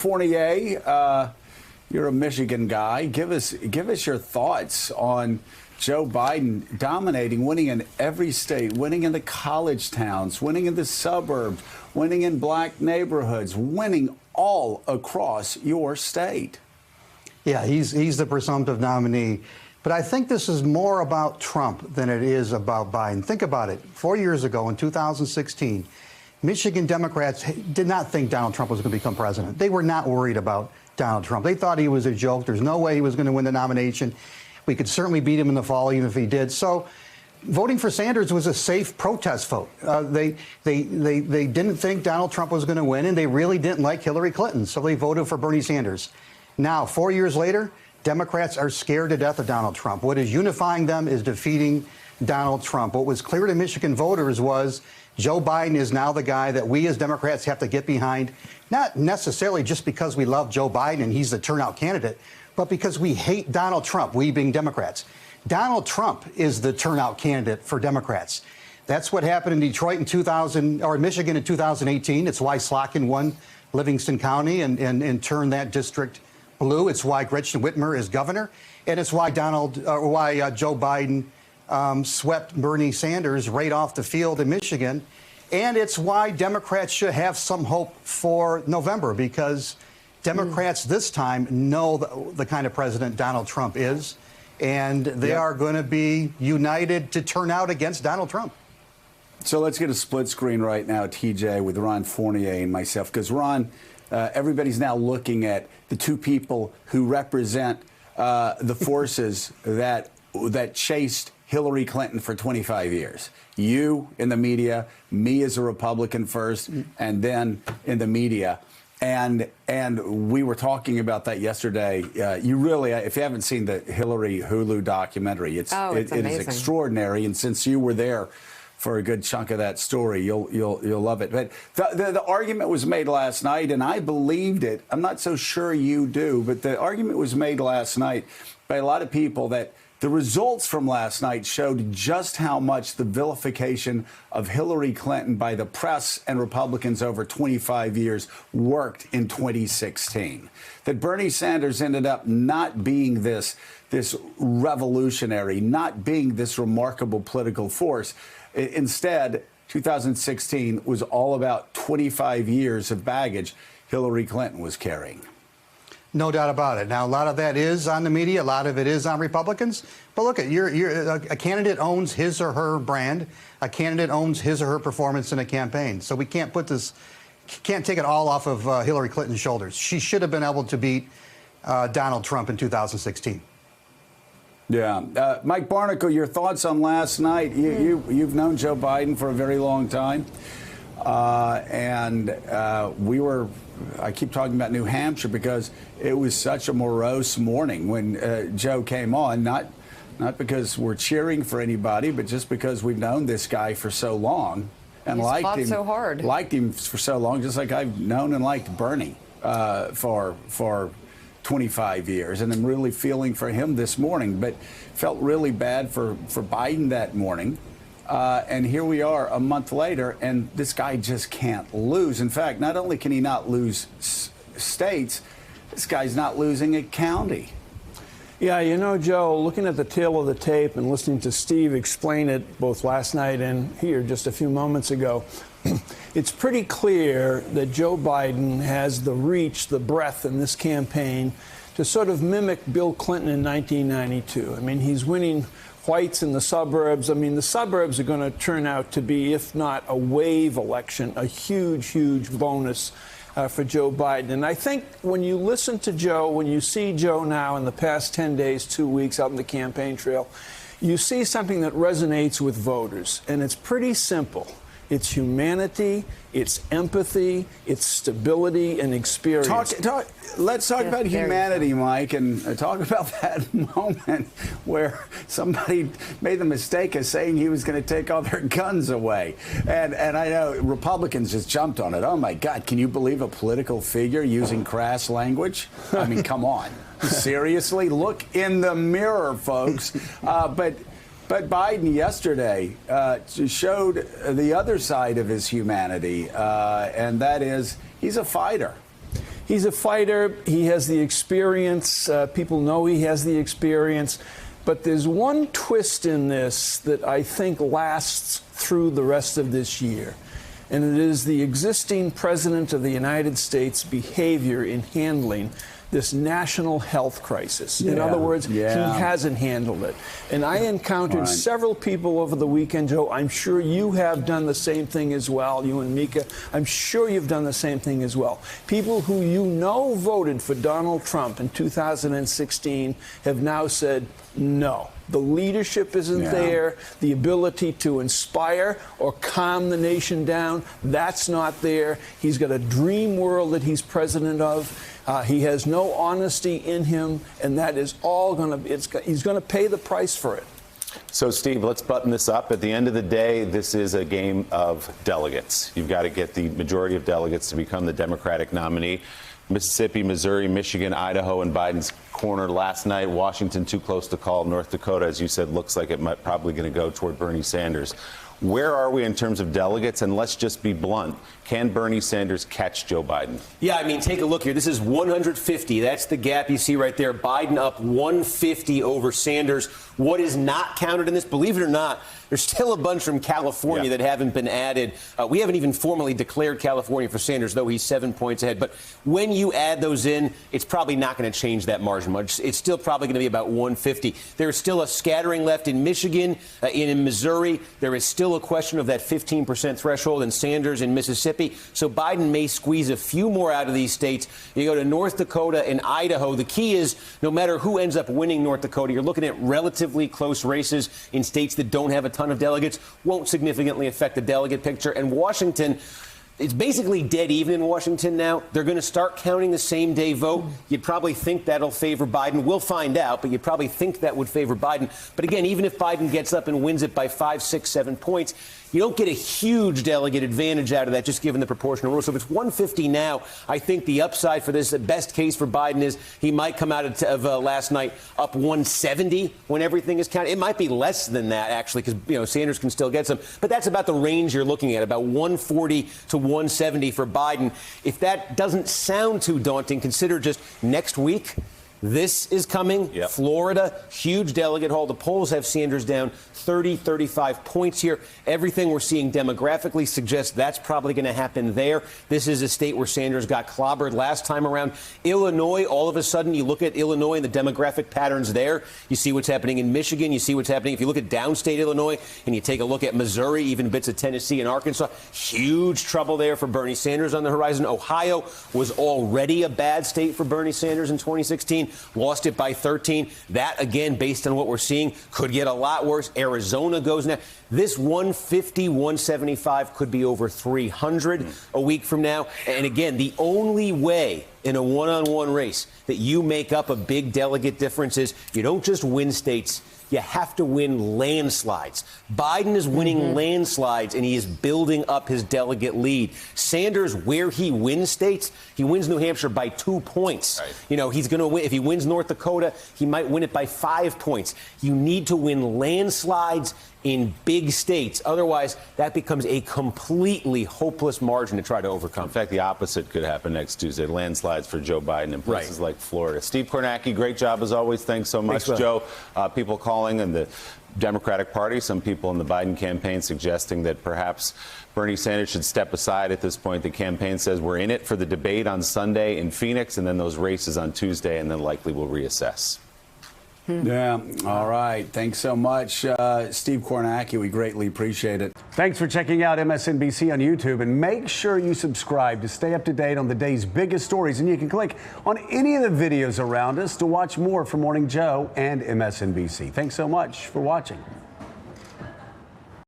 Fournier, you're a Michigan guy. Give us your thoughts on Joe Biden dominating, winning in every state, winning in the college towns, winning in the suburbs, winning in black neighborhoods, winning all across your state. Yeah, he's the presumptive nominee. But I think this is more about Trump than it is about Biden. Think about it. 4 years ago, in 2016, Michigan Democrats did not think Donald Trump was going to become president. They were not worried about Donald Trump. They thought he was a joke. There's no way he was going to win the nomination. We could certainly beat him in the fall, even if he did. So voting for Sanders was a safe protest vote. They didn't think Donald Trump was going to win, and they really didn't like Hillary Clinton. So they voted for Bernie Sanders. Now, 4 years later, Democrats are scared to death of Donald Trump. What is unifying them is defeating Donald Trump. What was clear to Michigan voters was Joe Biden is now the guy that we as Democrats have to get behind, not necessarily just because we love Joe Biden and he's the turnout candidate, but because we hate Donald Trump, we being Democrats. Donald Trump is the turnout candidate for Democrats. That's what happened in Detroit in Michigan in 2018. It's why Slotkin won Livingston County and turned that district blue. It's why Gretchen Whitmer is governor, and it's why Joe Biden swept Bernie Sanders right off the field in Michigan. And it's why Democrats should have some hope for November, because Democrats this time know the kind of president Donald Trump is, and they are going to be united to turn out against Donald Trump. So let's get a split screen right now, TJ, with Ron Fournier and myself, because Ron, everybody's now looking at the two people who represent the forces that chased Hillary Clinton for 25 years. You in the media, me as a Republican first, and then in the media. And we were talking about that yesterday. You really, if you haven't seen the Hillary Hulu documentary, it is extraordinary. And since you were there for a good chunk of that story, you'll love it. But the argument was made last night, and I believed it. I'm not so sure you do, but the argument was made last night by a lot of people that the results from last night showed just how much the vilification of Hillary Clinton by the press and Republicans over 25 years worked in 2016. That Bernie Sanders ended up not being this revolutionary, not being this remarkable political force. Instead, 2016 was all about 25 years of baggage Hillary Clinton was carrying. No doubt about it. Now, a lot of that is on the media. A lot of it is on Republicans. But look, a candidate owns his or her brand. A candidate owns his or her performance in a campaign. So we can't can't take it all off of Hillary Clinton's shoulders. She should have been able to beat Donald Trump in 2016. Yeah. Mike Barnicle, your thoughts on last night? You've known Joe Biden for a very long time. I keep talking about New Hampshire because it was such a morose morning when Joe came on, not because we're cheering for anybody, but just because we've known this guy for so long and liked him for so long, just like I've known and liked Bernie for 25 years. And I'm really feeling for him this morning, but felt really bad for Biden that morning. And here we are a month later, and this guy just can't lose. In fact, not only can he not lose states, this guy's not losing a county. Yeah, you know, Joe, looking at the tail of the tape and listening to Steve explain it both last night and here just a few moments ago, it's pretty clear that Joe Biden has the reach, the breadth in this campaign to sort of mimic Bill Clinton in 1992. I mean, he's winning whites in the suburbs. I mean, the suburbs are going to turn out to be, if not a wave election, a huge, huge bonus for Joe Biden. And I think when you listen to Joe, when you see Joe now in the past 10 days, 2 weeks out on the campaign trail, you see something that resonates with voters. And it's pretty simple. It's humanity, it's empathy, it's stability and experience. Let's talk about humanity, Mike, and talk about that moment where somebody made the mistake of saying he was going to take all their guns away. And I know Republicans just jumped on it. Oh, my God, can you believe a political figure using crass language? I mean, come on. Seriously? Look in the mirror, folks. But Biden yesterday showed the other side of his humanity, and that is he's a fighter. He's a fighter. He has the experience. People know he has the experience. But there's one twist in this that I think lasts through the rest of this year. And it is the existing President of the United States behavior in handling this national health crisis. In other words, he hasn't handled it. And I encountered several people over the weekend, Joe. I'm sure you have done the same thing as well, you and Mika. I'm sure you've done the same thing as well. People who you know voted for Donald Trump in 2016 have now said no. The leadership isn't there. The ability to inspire or calm the nation down, that's not there. He's got a dream world that he's president of. He has no honesty in him, and that is all he's going to pay the price for it. So, Steve, let's button this up. At the end of the day, this is a game of delegates. You've got to get the majority of delegates to become the Democratic nominee. Mississippi, Missouri, Michigan, Idaho in Biden's corner last night. Washington too close to call. North Dakota, as you said, looks like it might probably going to go toward Bernie Sanders. Where are we in terms of delegates? And let's just be blunt. Can Bernie Sanders catch Joe Biden? Yeah, I mean, take a look here. This is 150. That's the gap you see right there. Biden up 150 over Sanders. What is not counted in this, believe it or not, there's still a bunch from California that haven't been added. We haven't even formally declared California for Sanders, though he's 7 points ahead. But when you add those in, it's probably not going to change that margin much. It's still probably going to be about 150. There's still a scattering left in Michigan, in Missouri. There is still a question of that 15% threshold in Sanders in Mississippi. So Biden may squeeze a few more out of these states. You go to North Dakota and Idaho. The key is no matter who ends up winning North Dakota, you're looking at relatively close races in states that don't have a ton of delegates, won't significantly affect the delegate picture. And Washington, it's basically dead even in Washington now. They're going to start counting the same day vote. You'd probably think that'll favor Biden. We'll find out, but you'd probably think that would favor Biden. But again, even if Biden gets up and wins it by 5, 6, 7 points, you don't get a huge delegate advantage out of that, just given the proportional rule. So if it's 150 now, I think the upside for this, the best case for Biden is he might come out of last night up 170 when everything is counted. It might be less than that, actually, because Sanders can still get some. But that's about the range you're looking at, about 140 to 170 for Biden. If that doesn't sound too daunting, consider just next week. This is coming. Yep. Florida, huge delegate haul. The polls have Sanders down 30, 35 points here. Everything we're seeing demographically suggests that's probably going to happen there. This is a state where Sanders got clobbered last time around. Illinois, all of a sudden, you look at Illinois and the demographic patterns there. You see what's happening in Michigan. You see what's happening. If you look at downstate Illinois and you take a look at Missouri, even bits of Tennessee and Arkansas, huge trouble there for Bernie Sanders on the horizon. Ohio was already a bad state for Bernie Sanders in 2016. Lost it by 13. That, again, based on what we're seeing, could get a lot worse. Arizona goes now. This 150, 175 could be over 300 a week from now. And again, the only way in a one-on-one race that you make up a big delegate difference is you don't just win states. You have to win landslides. Biden is winning landslides, and he is building up his delegate lead. Sanders, where he wins states, he wins New Hampshire by 2 points. Right. He's going to win. If he wins North Dakota, he might win it by 5 points. You need to win landslides in big states. Otherwise, that becomes a completely hopeless margin to try to overcome. In fact, the opposite could happen next Tuesday. Landslides for Joe Biden in places like Florida. Steve Kornacki, great job as always. Thanks so much, Joe. People calling in the Democratic Party, some people in the Biden campaign suggesting that perhaps Bernie Sanders should step aside at this point. The campaign says we're in it for the debate on Sunday in Phoenix and then those races on Tuesday, and then likely we'll reassess. Yeah. All right. Thanks so much, Steve Kornacki. We greatly appreciate it. Thanks for checking out MSNBC on YouTube, and make sure you subscribe to stay up to date on the day's biggest stories. And you can click on any of the videos around us to watch more from Morning Joe and MSNBC. Thanks so much for watching.